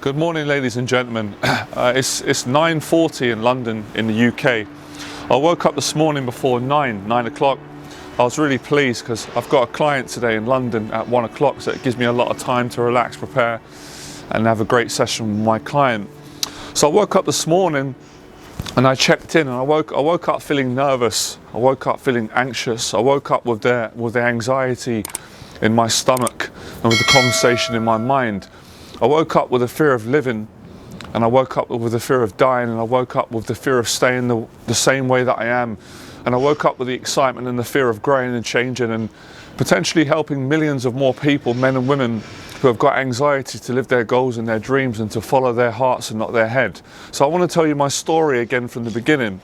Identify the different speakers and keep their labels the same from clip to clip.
Speaker 1: Good morning, ladies and gentlemen. It's 9:40 in London in the UK. I woke up this morning before 9 o'clock. I was really pleased because I've got a client today in London at 1 o'clock, so it gives me a lot of time to relax, prepare and have a great session with my client. So I woke up this morning and I checked in, and I woke up feeling nervous. I woke up feeling anxious. I woke up with the anxiety in my stomach and with the conversation in my mind. I woke up with a fear of living, and I woke up with the fear of dying, and I woke up with the fear of staying the same way that I am. And I woke up with the excitement and the fear of growing and changing and potentially helping millions of more people, men and women, who have got anxiety to live their goals and their dreams and to follow their hearts and not their head. So I want to tell you my story again from the beginning.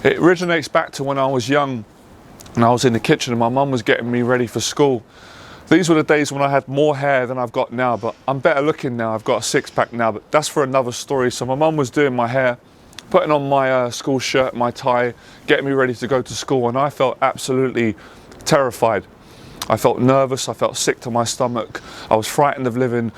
Speaker 1: It originates back to when I was young and I was in the kitchen and my mum was getting me ready for school. These were the days when I had more hair than I've got now, but I'm better looking now. I've got a six-pack now, but that's for another story. So my mum was doing my hair, putting on my school shirt, my tie, getting me ready to go to school, and I felt absolutely terrified. I felt nervous, I felt sick to my stomach, I was frightened of living,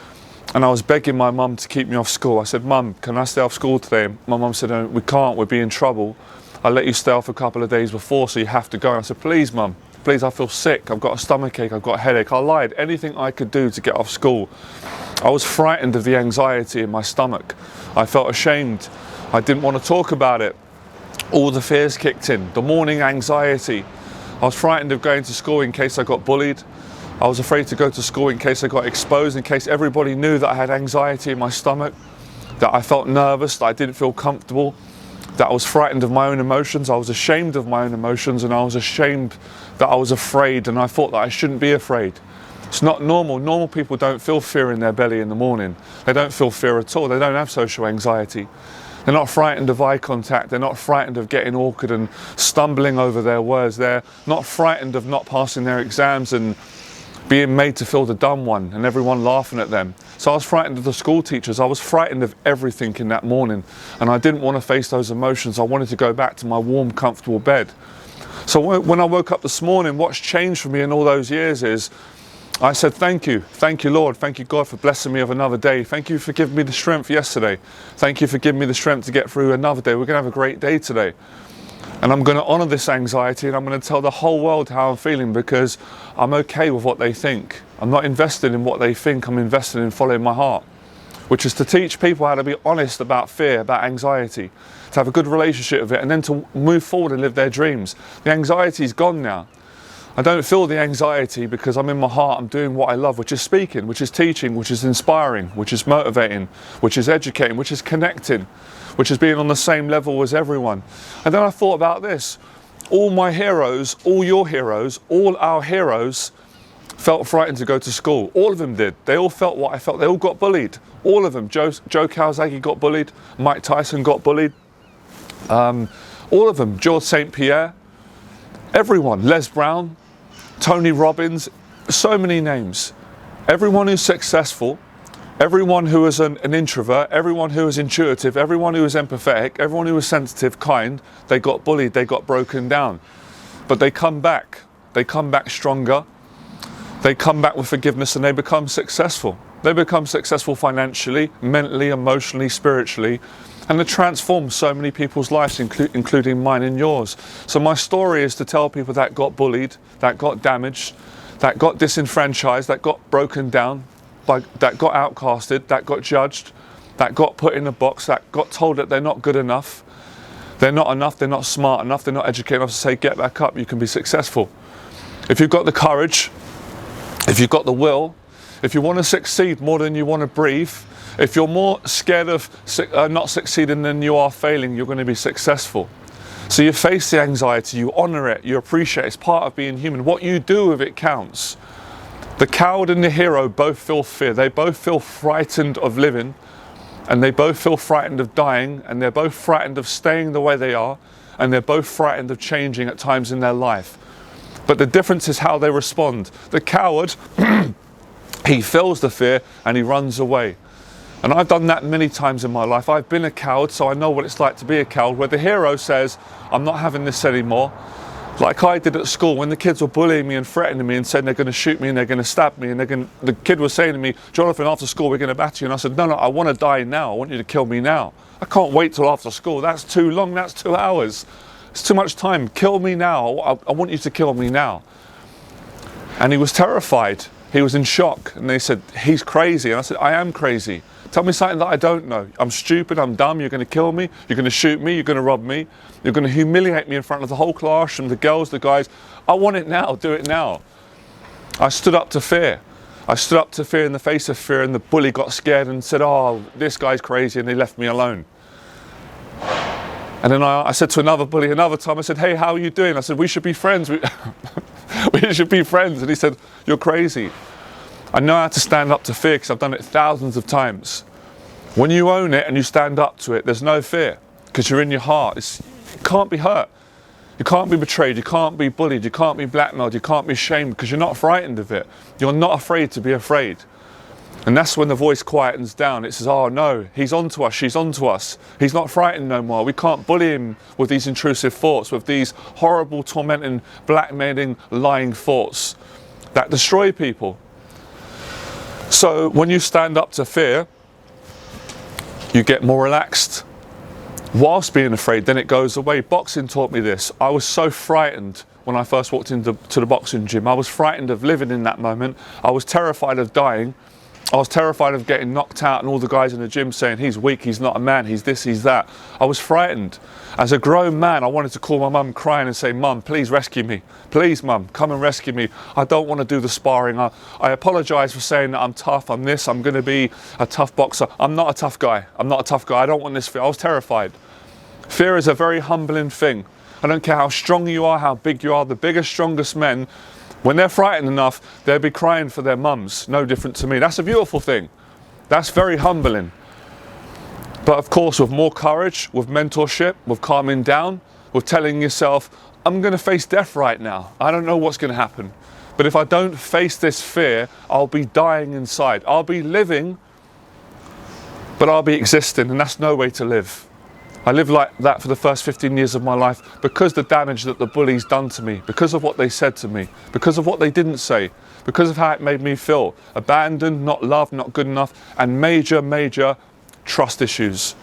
Speaker 1: and I was begging my mum to keep me off school. I said, "Mum, can I stay off school today?" My mum said, "No, we can't, we'll be in trouble. I'll let you stay off a couple of days before, so you have to go." And I said, "Please, Mum. Please, I feel sick, I've got a stomachache, I've got a headache." I lied, anything I could do to get off school. I was frightened of the anxiety in my stomach. I felt ashamed. I didn't want to talk about it. All the fears kicked in, the morning anxiety. I was frightened of going to school in case I got bullied. I was afraid to go to school in case I got exposed, in case everybody knew that I had anxiety in my stomach, that I felt nervous, that I didn't feel comfortable, that I was frightened of my own emotions. I was ashamed of my own emotions, and I was ashamed that I was afraid, and I thought that I shouldn't be afraid. It's not normal. Normal people don't feel fear in their belly in the morning. They don't feel fear at all. They don't have social anxiety. They're not frightened of eye contact. They're not frightened of getting awkward and stumbling over their words. They're not frightened of not passing their exams and being made to feel the dumb one and everyone laughing at them. So I was frightened of the school teachers. I was frightened of everything in that morning, and I didn't want to face those emotions. I wanted to go back to my warm, comfortable bed. So when I woke up this morning, what's changed for me in all those years is I said, thank you, Lord, thank you, God, for blessing me with another day. Thank you for giving me the strength yesterday. Thank you for giving me the strength to get through another day. We're going to have a great day today. And I'm going to honor this anxiety, and I'm going to tell the whole world how I'm feeling, because I'm okay with what they think. I'm not invested in what they think, I'm invested in following my heart, which is to teach people how to be honest about fear, about anxiety, to have a good relationship with it, and then to move forward and live their dreams. The anxiety's gone now. I don't feel the anxiety because I'm in my heart, I'm doing what I love, which is speaking, which is teaching, which is inspiring, which is motivating, which is educating, which is connecting, which is being on the same level as everyone. And then I thought about this. All my heroes, all your heroes, all our heroes felt frightened to go to school. All of them did. They all felt what I felt. They all got bullied. All of them. Joe Kawasaki got bullied. Mike Tyson got bullied. All of them. George St. Pierre. Everyone. Les Brown. Tony Robbins. So many names. Everyone who's successful, everyone who is an introvert, everyone who is intuitive, everyone who is empathetic, everyone who is sensitive, kind, they got bullied, they got broken down. But they come back. They come back stronger. They come back with forgiveness, and they become successful. They become successful financially, mentally, emotionally, spiritually, and they transform so many people's lives, including mine and yours. So my story is to tell people that got bullied, that got damaged, that got disenfranchised, that got broken down, that got outcasted, that got judged, that got put in a box, that got told that they're not good enough, they're not enough, they're not smart enough, they're not educated enough to say, get back up, you can be successful. If you've got the courage, if you've got the will, if you want to succeed more than you want to breathe, if you're more scared of not succeeding than you are failing, you're going to be successful. So you face the anxiety, you honor it, you appreciate it, it's part of being human. What you do with it counts. The coward and the hero both feel fear. They both feel frightened of living, and they both feel frightened of dying, and they're both frightened of staying the way they are, and they're both frightened of changing at times in their life. But the difference is how they respond. The coward, he feels the fear and he runs away. And I've done that many times in my life. I've been a coward, so I know what it's like to be a coward, where the hero says, I'm not having this anymore. Like I did at school when the kids were bullying me and threatening me and saying they're going to shoot me and they're going to stab me and the kid was saying to me, Jonathan, after school we're going to batter you. And I said, no, I want to die now. I want you to kill me now. I can't wait till after school. That's too long. That's 2 hours. It's too much time. Kill me now. I want you to kill me now. And he was terrified. He was in shock. And they said, he's crazy. And I said, I am crazy. Tell me something that I don't know. I'm stupid, I'm dumb, you're going to kill me, you're going to shoot me, you're going to rob me, you're going to humiliate me in front of the whole classroom, the girls, the guys. I want it now, do it now. I stood up to fear. I stood up to fear in the face of fear, and the bully got scared and said, oh, this guy's crazy, and they left me alone. And then I said to another bully another time, I said, hey, how are you doing? I said, we should be friends. We should be friends. And he said, you're crazy. I know how to stand up to fear because I've done it thousands of times. When you own it and you stand up to it, there's no fear because you're in your heart. You can't be hurt. You can't be betrayed. You can't be bullied. You can't be blackmailed. You can't be shamed because you're not frightened of it. You're not afraid to be afraid. And that's when the voice quietens down. It says, oh no, he's onto us, she's onto us. He's not frightened no more. We can't bully him with these intrusive thoughts, with these horrible, tormenting, blackmailing, lying thoughts that destroy people. So when you stand up to fear, you get more relaxed whilst being afraid, then it goes away. Boxing taught me this. I was so frightened when I first walked into the boxing gym. I was frightened of living in that moment. I was terrified of dying. I was terrified of getting knocked out and all the guys in the gym saying, he's weak, he's not a man, he's this, he's that. I was frightened. As a grown man, I wanted to call my mum crying and say, Mum, please rescue me. Please, Mum, come and rescue me. I don't want to do the sparring. I apologise for saying that I'm tough, I'm this, I'm going to be a tough boxer. I'm not a tough guy. I'm not a tough guy. I don't want this fear. I was terrified. Fear is a very humbling thing. I don't care how strong you are, how big you are, the biggest, strongest men, when they're frightened enough, they'll be crying for their mums. No different to me. That's a beautiful thing. That's very humbling. But of course, with more courage, with mentorship, with calming down, with telling yourself, I'm going to face death right now. I don't know what's going to happen. But if I don't face this fear, I'll be dying inside. I'll be living, but I'll be existing, and that's no way to live. I lived like that for the first 15 years of my life because the damage that the bullies done to me, because of what they said to me, because of what they didn't say, because of how it made me feel. Abandoned, not loved, not good enough, and major trust issues.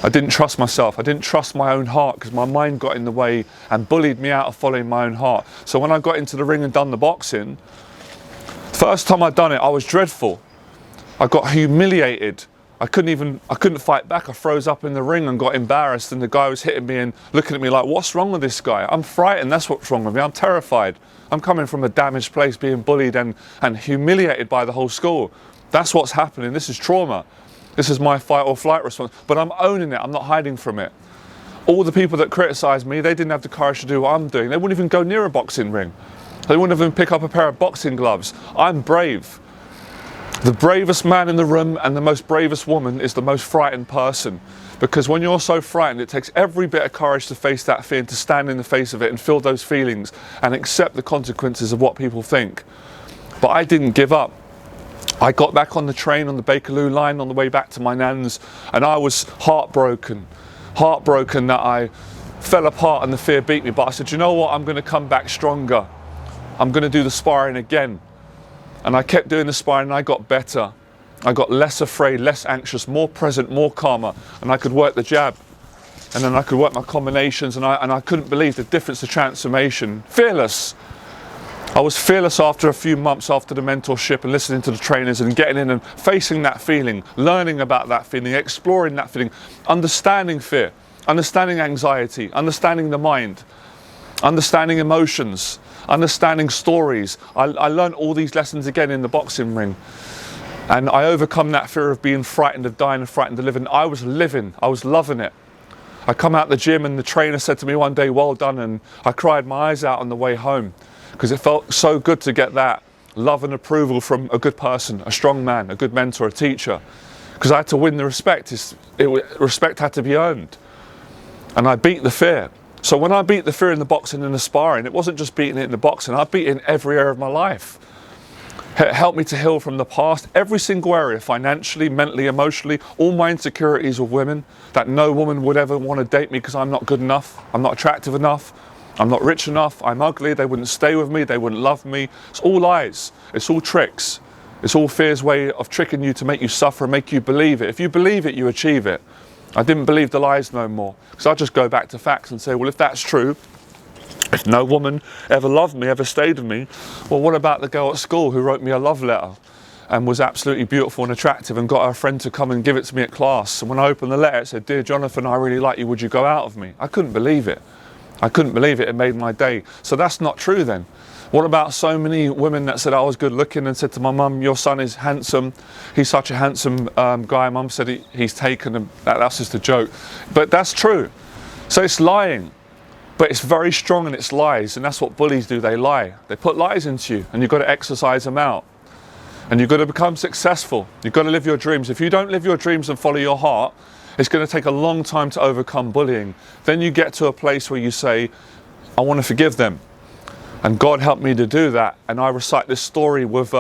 Speaker 1: I didn't trust myself. I didn't trust my own heart because my mind got in the way and bullied me out of following my own heart. So when I got into the ring and done the boxing, first time I'd done it, I was dreadful. I got humiliated. I couldn't fight back. I froze up in the ring and got embarrassed, and the guy was hitting me and looking at me like, what's wrong with this guy? I'm frightened, that's what's wrong with me. I'm terrified. I'm coming from a damaged place, being bullied and humiliated by the whole school. That's what's happening. This is trauma. This is my fight or flight response. But I'm owning it. I'm not hiding from it. All the people that criticise me, they didn't have the courage to do what I'm doing. They wouldn't even go near a boxing ring. They wouldn't even pick up a pair of boxing gloves. I'm brave. The bravest man in the room and the most bravest woman is the most frightened person. Because when you're so frightened, it takes every bit of courage to face that fear and to stand in the face of it and feel those feelings and accept the consequences of what people think. But I didn't give up. I got back on the train on the Bakerloo line on the way back to my nan's, and I was heartbroken that I fell apart and the fear beat me. But I said, you know what, I'm going to come back stronger. I'm going to do the sparring again. And I kept doing the sparring and I got better. I got less afraid, less anxious, more present, more calmer, and I could work the jab. And then I could work my combinations, and I couldn't believe the difference, the transformation. Fearless. I was fearless after a few months after the mentorship and listening to the trainers and getting in and facing that feeling, learning about that feeling, exploring that feeling, understanding fear, understanding anxiety, understanding the mind, understanding emotions, understanding stories. I learned all these lessons again in the boxing ring. And I overcome that fear of being frightened of dying and frightened of living. I was living, I was loving it. I come out the gym and the trainer said to me one day, well done, and I cried my eyes out on the way home because it felt so good to get that love and approval from a good person, a strong man, a good mentor, a teacher. Because I had to win the respect. Respect had to be earned. And I beat the fear. So when I beat the fear in the boxing and the sparring, it wasn't just beating it in the boxing, I beat it in every area of my life. It helped me to heal from the past, every single area, financially, mentally, emotionally, all my insecurities with women, that no woman would ever want to date me because I'm not good enough, I'm not attractive enough, I'm not rich enough, I'm ugly, they wouldn't stay with me, they wouldn't love me. It's all lies, it's all tricks. It's all fear's way of tricking you to make you suffer and make you believe it. If you believe it, you achieve it. I didn't believe the lies no more. Because I just go back to facts and say, well, if that's true, if no woman ever loved me, ever stayed with me, well, what about the girl at school who wrote me a love letter and was absolutely beautiful and attractive and got her friend to come and give it to me at class? And when I opened the letter, it said, "Dear Jonathan, I really like you. Would you go out with me?" I couldn't believe it. I couldn't believe it. It made my day. So that's not true then. What about so many women that said I was good looking and said to my mum, "Your son is handsome. He's such a handsome guy." Mum said he's taken him. That's just a joke. But that's true. So it's lying. But it's very strong in its lies. And that's what bullies do. They lie. They put lies into you. And you've got to exercise them out. And you've got to become successful. You've got to live your dreams. If you don't live your dreams and follow your heart, it's going to take a long time to overcome bullying. Then you get to a place where you say, "I want to forgive them." And God helped me to do that. And I recite this story with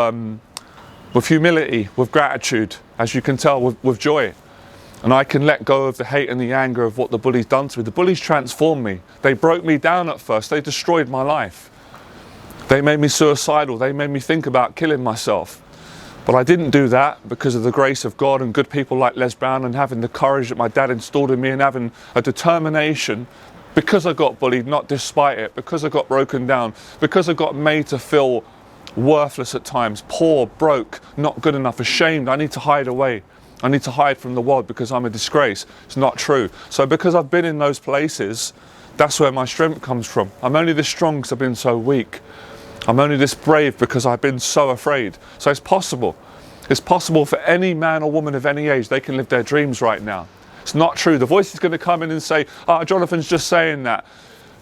Speaker 1: humility, with gratitude, as you can tell, with joy. And I can let go of the hate and the anger of what the bullies done to me. The bullies transformed me. They broke me down at first. They destroyed my life. They made me suicidal. They made me think about killing myself. But I didn't do that because of the grace of God and good people like Les Brown and having the courage that my dad installed in me and having a determination. Because I got bullied, not despite it, because I got broken down, because I got made to feel worthless at times, poor, broke, not good enough, ashamed. I need to hide away. I need to hide from the world because I'm a disgrace. It's not true. So because I've been in those places, that's where my strength comes from. I'm only this strong because I've been so weak. I'm only this brave because I've been so afraid. So it's possible. It's possible for any man or woman of any age. They can live their dreams right now. It's not true. The voice is going to come in and say, "Oh, Jonathan's just saying that."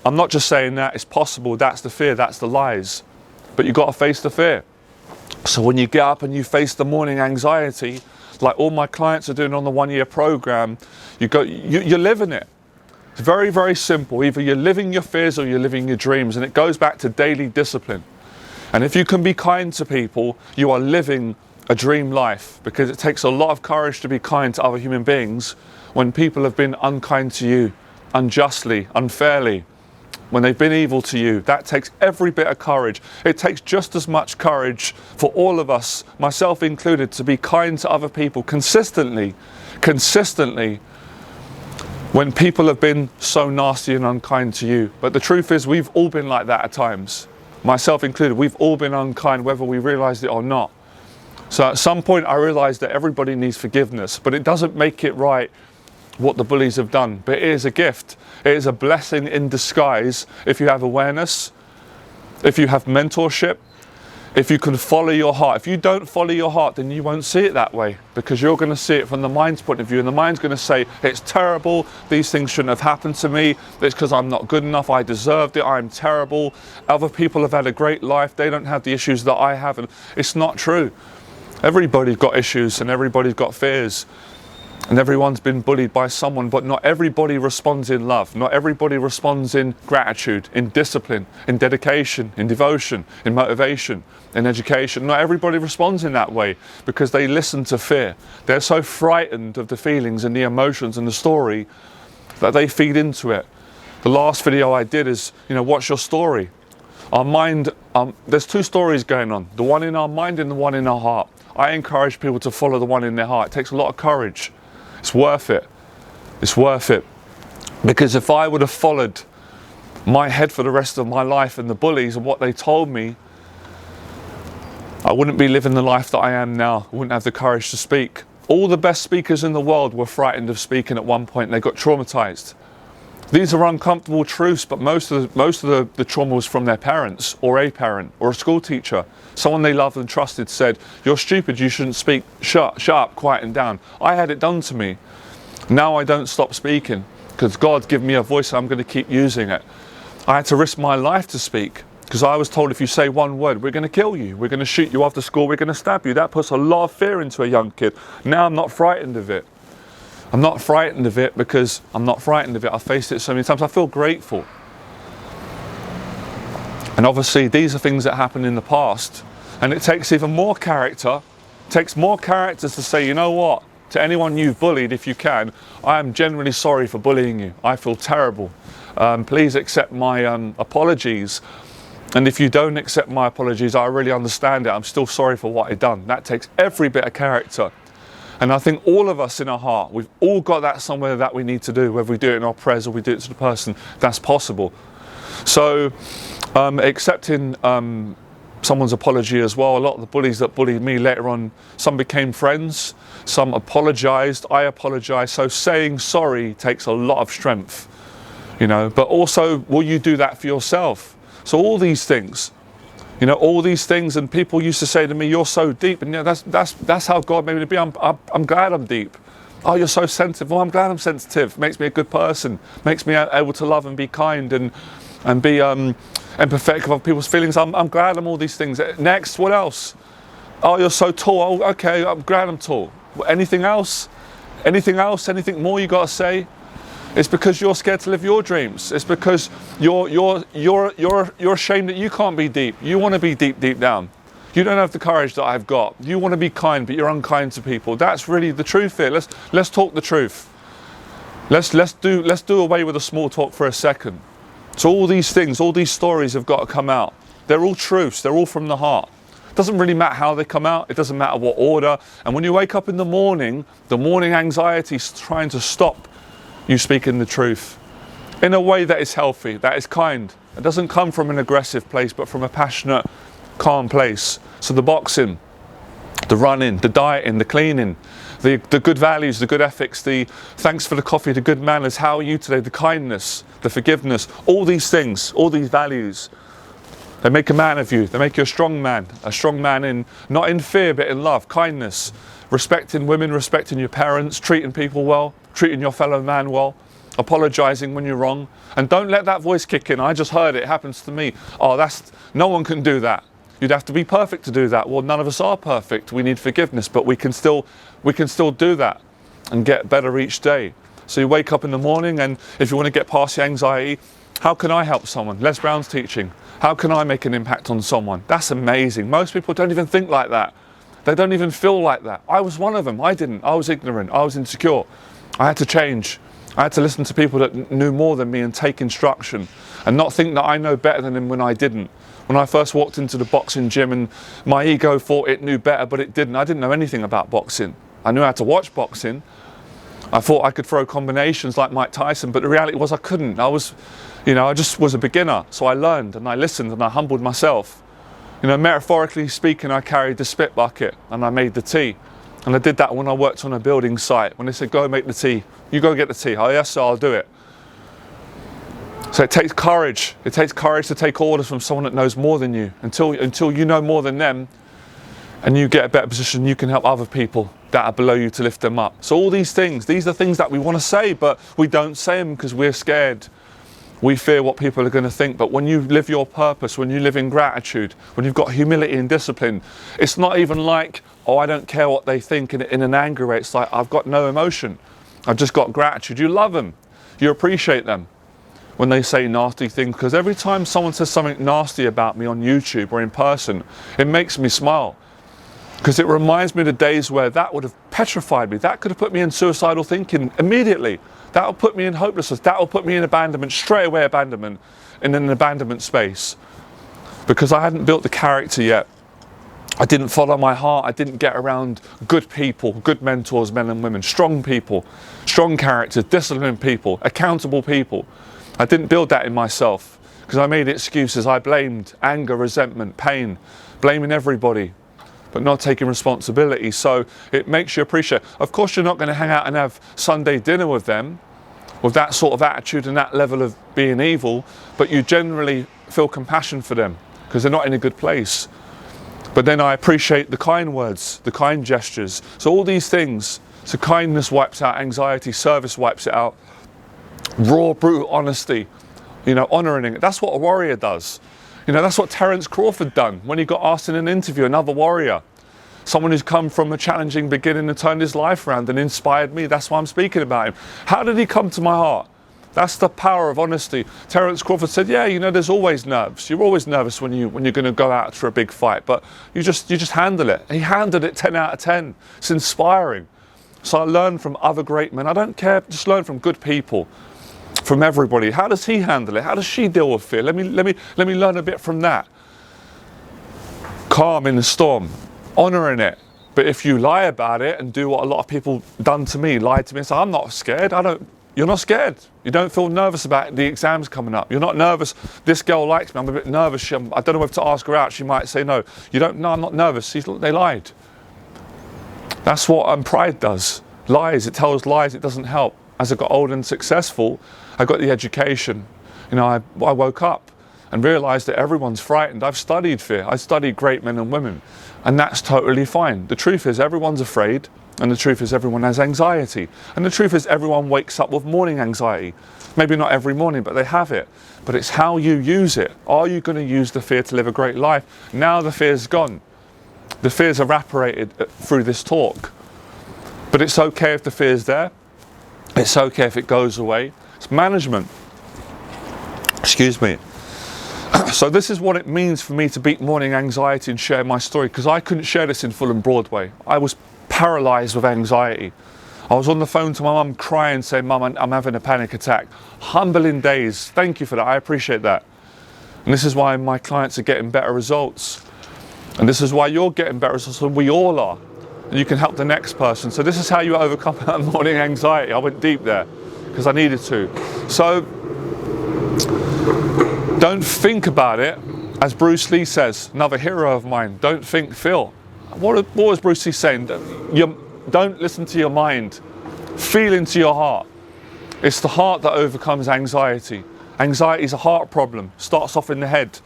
Speaker 1: I'm not just saying that. It's possible. That's the fear. That's the lies. But you've got to face the fear. So when you get up and you face the morning anxiety, like all my clients are doing on the 1-year program, you're living it. It's very, very simple. Either you're living your fears or you're living your dreams. And it goes back to daily discipline. And if you can be kind to people, you are living a dream life, because it takes a lot of courage to be kind to other human beings when people have been unkind to you, unjustly, unfairly, when they've been evil to you. That takes every bit of courage. It takes just as much courage for all of us, myself included, to be kind to other people consistently, when people have been so nasty and unkind to you. But the truth is, we've all been like that at times, myself included. We've all been unkind, whether we realized it or not. So at some point I realized that everybody needs forgiveness, but it doesn't make it right what the bullies have done. But it is a gift. It is a blessing in disguise if you have awareness, if you have mentorship, if you can follow your heart. If you don't follow your heart, then you won't see it that way, because you're going to see it from the mind's point of view, and the mind's going to say, "It's terrible, these things shouldn't have happened to me, it's because I'm not good enough, I deserved it, I'm terrible, other people have had a great life, they don't have the issues that I have." And it's not true. Everybody's got issues and everybody's got fears. And everyone's been bullied by someone, but not everybody responds in love. Not everybody responds in gratitude, in discipline, in dedication, in devotion, in motivation, in education. Not everybody responds in that way because they listen to fear. They're so frightened of the feelings and the emotions and the story that they feed into it. The last video I did is, what's your story? Our mind, there's two stories going on, the one in our mind and the one in our heart. I encourage people to follow the one in their heart. It takes a lot of courage. It's worth it. It's worth it. Because if I would have followed my head for the rest of my life and the bullies and what they told me, I wouldn't be living the life that I am now. I wouldn't have the courage to speak. All the best speakers in the world were frightened of speaking at one point. They got traumatized. These are uncomfortable truths, but most of the trauma was from their parents or a parent or a school teacher. Someone they loved and trusted said, "You're stupid, you shouldn't speak, shut up, quieten down." I had it done to me. Now I don't stop speaking because God's given me a voice and I'm going to keep using it. I had to risk my life to speak because I was told if you say one word, we're going to kill you, we're going to shoot you after school, we're going to stab you. That puts a lot of fear into a young kid. Now I'm not frightened of it. I'm not frightened of it because I'm not frightened of it. I've faced it so many times. I feel grateful. And obviously these are things that happened in the past. And it takes even more character. It takes more characters to say, "You know what? To anyone you've bullied, if you can, I am genuinely sorry for bullying you. I feel terrible. Please accept my apologies. And if you don't accept my apologies, I really understand it. I'm still sorry for what I've done. That takes every bit of character. And I think all of us in our heart, we've all got that somewhere that we need to do, whether we do it in our prayers or we do it to the person, that's possible. So accepting someone's apology as well. A lot of the bullies that bullied me later on, some became friends, some apologized, I apologized. So saying sorry takes a lot of strength, you know, but also, will you do that for yourself? So all these things, you know, all these things, and people used to say to me, you're so deep, and you know, that's how God made me to be. I'm glad I'm deep. Oh, you're so sensitive. Well, I'm glad I'm sensitive. Makes me a good person. Makes me able to love and be kind and be empathetic of other people's feelings. I'm glad I'm all these things. Next, what else? Oh, you're so tall. Oh, okay, I'm glad I'm tall. Anything else? Anything else? Anything more you got to say? It's because you're scared to live your dreams. It's because you're ashamed that you can't be deep. You want to be deep, deep down. You don't have the courage that I've got. You want to be kind, but you're unkind to people. That's really the truth here. Let's talk the truth. Let's do away with the small talk for a second. So all these things, all these stories have got to come out. They're all truths. They're all from the heart. It doesn't really matter how they come out. It doesn't matter what order. And when you wake up in the morning anxiety is trying to stop you speaking the truth in a way that is healthy, that is kind. It doesn't come from an aggressive place, but from a passionate, calm place. So the boxing, the running, the dieting, the cleaning, the good values, the good ethics, the thanks for the coffee, the good manners, how are you today, the kindness, the forgiveness, all these things, all these values, they make a man of you. They make you a strong man in, not in fear, but in love, kindness, respecting women, respecting your parents, treating people well, treating your fellow man well, apologizing when you're wrong. And don't let that voice kick in. I just heard it happens to me. Oh, no one can do that. You'd have to be perfect to do that. Well, none of us are perfect. We need forgiveness, but we can still do that and get better each day. So you wake up in the morning, and if you want to get past your anxiety, how can I help someone? Les Brown's teaching. How can I make an impact on someone? That's amazing. Most people don't even think like that. They don't even feel like that. I was one of them. I didn't. I was ignorant. I was insecure. I had to change. I had to listen to people that knew more than me and take instruction and not think that I know better than them when I didn't. When I first walked into the boxing gym and my ego thought it knew better, but it didn't. I didn't know anything about boxing. I knew how to watch boxing. I thought I could throw combinations like Mike Tyson, but the reality was I couldn't. I just was a beginner. So I learned and I listened and I humbled myself. You know, metaphorically speaking, I carried the spit bucket and I made the tea. And I did that when I worked on a building site. When they said, go make the tea, you go get the tea. Oh yes, sir, I'll do it. So it takes courage. It takes courage to take orders from someone that knows more than you. Until you know more than them and you get a better position, you can help other people that are below you to lift them up. So all these things, these are things that we want to say, but we don't say them because we're scared. We fear what people are going to think. But when you live your purpose, when you live in gratitude, when you've got humility and discipline, it's not even like, oh, I don't care what they think in an angry way. It's like, I've got no emotion. I've just got gratitude. You love them. You appreciate them when they say nasty things. Because every time someone says something nasty about me on YouTube or in person, it makes me smile. Because it reminds me of the days where that would have petrified me. That could have put me in suicidal thinking immediately. That will put me in hopelessness. That will put me in abandonment, straight away abandonment, in an abandonment space. Because I hadn't built the character yet. I didn't follow my heart. I didn't get around good people, good mentors, men and women, strong people, strong characters, disciplined people, accountable people. I didn't build that in myself because I made excuses. I blamed anger, resentment, pain, blaming everybody, but not taking responsibility. So it makes you appreciate. Of course, you're not going to hang out and have Sunday dinner with them with that sort of attitude and that level of being evil, but you generally feel compassion for them because they're not in a good place. But then I appreciate the kind words, the kind gestures. So all these things, so kindness wipes out anxiety, service wipes it out, raw, brutal honesty, honouring it. That's what a warrior does. That's what Terence Crawford done when he got asked in an interview, another warrior. Someone who's come from a challenging beginning and turned his life around and inspired me. That's why I'm speaking about him. How did he come to my heart? That's the power of honesty. Terence Crawford said, yeah, there's always nerves. You're always nervous when you're going to go out for a big fight, but you just handle it. He handled it 10 out of 10. It's inspiring. So I learned from other great men. I don't care, just learn from good people. from everybody. How does he handle it? How does she deal with fear? Let me learn a bit from that. Calm in the storm, honouring it. But if you lie about it and do what a lot of people done to me, lied to me and say, I'm not scared, you're not scared. You don't feel nervous about the exams coming up. You're not nervous. This girl likes me. I'm a bit nervous. I don't know whether to ask her out. She might say no. You don't, no, I'm not nervous. They lied. That's what pride does. Lies. It tells lies. It doesn't help. As I got older and successful, I got the education. You know, I woke up and realised that everyone's frightened. I've studied fear. I studied great men and women. And that's totally fine. The truth is everyone's afraid. And the truth is everyone has anxiety. And the truth is everyone wakes up with morning anxiety. Maybe not every morning, but they have it. But it's how you use it. Are you going to use the fear to live a great life? Now the fear's gone. The fear's evaporated through this talk. But it's okay if the fear's there. It's okay if it goes away. It's management. Excuse me. So this is what it means for me to beat morning anxiety and share my story, because I couldn't share this in Fulham Broadway. I was paralysed with anxiety. I was on the phone to my mum crying, saying, Mum, I'm having a panic attack. Humbling days. Thank you for that. I appreciate that. And this is why my clients are getting better results. And this is why you're getting better results, and we all are. And you can help the next person. So this is how you overcome that morning anxiety. I went deep there because I needed to. So don't think about it. As Bruce Lee says, another hero of mine, don't think, feel. What was Bruce Lee saying? Don't listen to your mind. Feel into your heart. It's the heart that overcomes anxiety. Anxiety is a heart problem. Starts off in the head.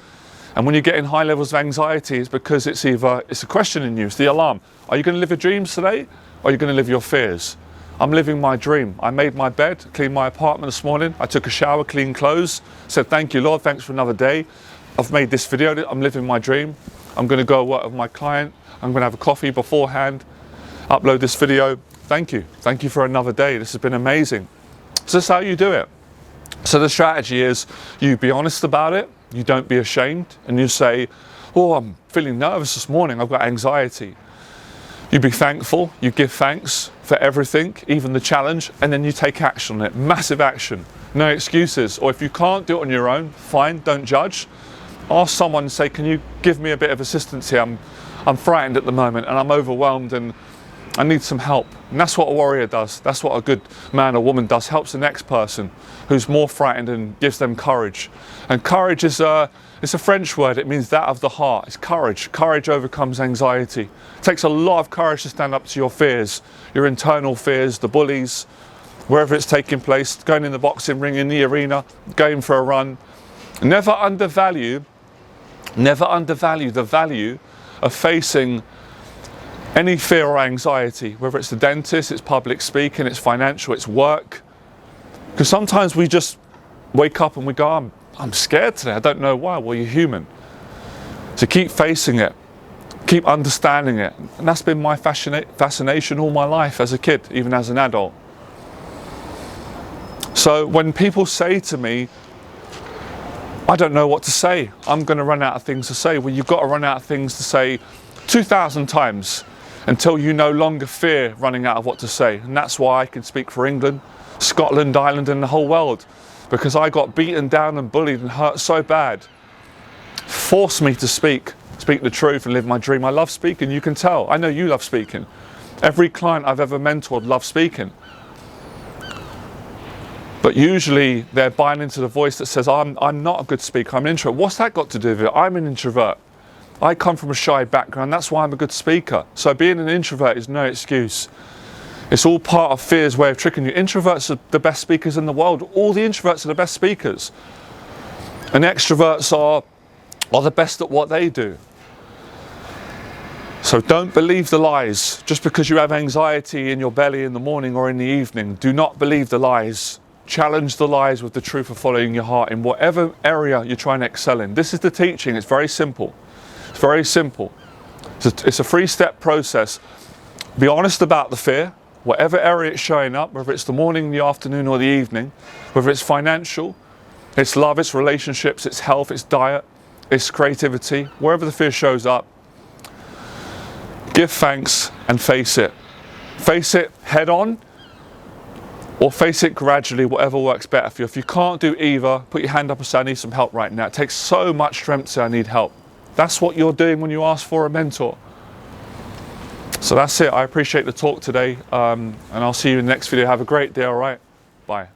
Speaker 1: And when you're getting high levels of anxiety, it's because it's a question in you. It's the alarm. Are you going to live your dreams today? Or are you going to live your fears? I'm living my dream. I made my bed, cleaned my apartment this morning. I took a shower, cleaned clothes. Said, thank you, Lord. Thanks for another day. I've made this video. I'm living my dream. I'm going to go work with my client. I'm going to have a coffee beforehand, upload this video. Thank you. Thank you for another day. This has been amazing. So this is how you do it. So the strategy is you be honest about it. You don't be ashamed. And you say, oh, I'm feeling nervous this morning. I've got anxiety. You be thankful. You give thanks for everything, even the challenge. And then you take action on it. Massive action. No excuses. Or if you can't do it on your own, fine. Don't judge. Ask someone and say, can you give me a bit of assistance here? I'm frightened at the moment and I'm overwhelmed and I need some help. And that's what a warrior does. That's what a good man or woman does. Helps the next person who's more frightened and gives them courage. And courage is it's a French word. It means that of the heart. It's courage. Courage overcomes anxiety. It takes a lot of courage to stand up to your fears, your internal fears, the bullies, wherever it's taking place, going in the boxing ring, in the arena, going for a run. Never undervalue the value of facing any fear or anxiety, whether it's the dentist, it's public speaking, it's financial, it's work. Because sometimes we just wake up and we go, I'm scared today, I don't know why. Well, you're human. So keep facing it, keep understanding it. And that's been my fascination all my life as a kid, even as an adult. So when people say to me, I don't know what to say, I'm going to run out of things to say. Well, you've got to run out of things to say 2,000 times until you no longer fear running out of what to say. And that's why I can speak for England, Scotland, Ireland and the whole world. Because I got beaten down and bullied and hurt so bad. Forced me to speak the truth and live my dream. I love speaking, you can tell. I know you love speaking. Every client I've ever mentored loves speaking. But usually they're buying into the voice that says, I'm not a good speaker, I'm an introvert. What's that got to do with it? I'm an introvert. I come from a shy background, that's why I'm a good speaker. So being an introvert is no excuse. It's all part of fear's way of tricking you. Introverts are the best speakers in the world. All the introverts are the best speakers. And extroverts are the best at what they do. So don't believe the lies. Just because you have anxiety in your belly in the morning or in the evening, do not believe the lies. Challenge the lies with the truth of following your heart in whatever area you're trying to excel in. This is the teaching. It's very simple. It's very simple. It's a 3-step process. Be honest about the fear, whatever area it's showing up, whether it's the morning, the afternoon or the evening, whether it's financial, it's love, it's relationships, it's health, it's diet, it's creativity, wherever the fear shows up, give thanks and face it. Face it head on. or face it gradually, whatever works better for you. If you can't do either, put your hand up and say, I need some help right now. It takes so much strength to say, I need help. That's what you're doing when you ask for a mentor. So that's it. I appreciate the talk today, and I'll see you in the next video. Have a great day, all right? Bye.